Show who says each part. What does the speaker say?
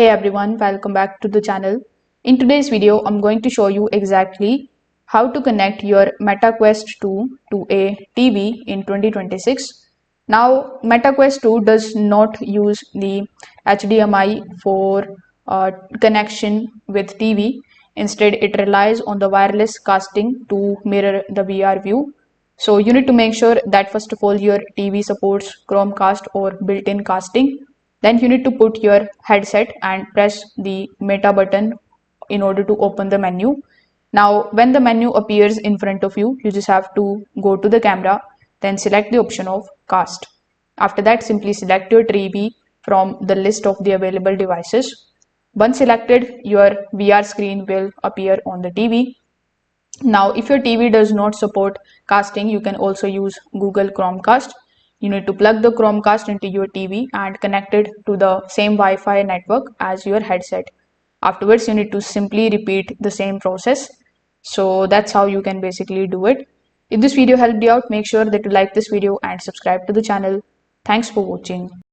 Speaker 1: Hey everyone, welcome back to the channel. In today's video, I'm going to show you exactly how to connect your MetaQuest 2 to a TV in 2026. Now, MetaQuest 2 does not use the HDMI for connection with TV. Instead, it relies on the wireless casting to mirror the VR view. So you need to make sure that first of all your TV supports Chromecast or built-in casting. Then you need to put your headset and press the meta button in order to open the menu. Now when the menu appears in front of you, you just have to go to the camera, then select the option of cast. After that, simply select your TV from the list of the available devices. Once selected, your VR screen will appear on the TV. Now, if your TV does not support casting, you can also use Google Chromecast. You need to plug the Chromecast into your TV and connect it to the same Wi-Fi network as your headset. Afterwards, you need to simply repeat the same process. So that's how you can basically do it. If this video helped you out, make sure that you like this video and subscribe to the channel. Thanks for watching.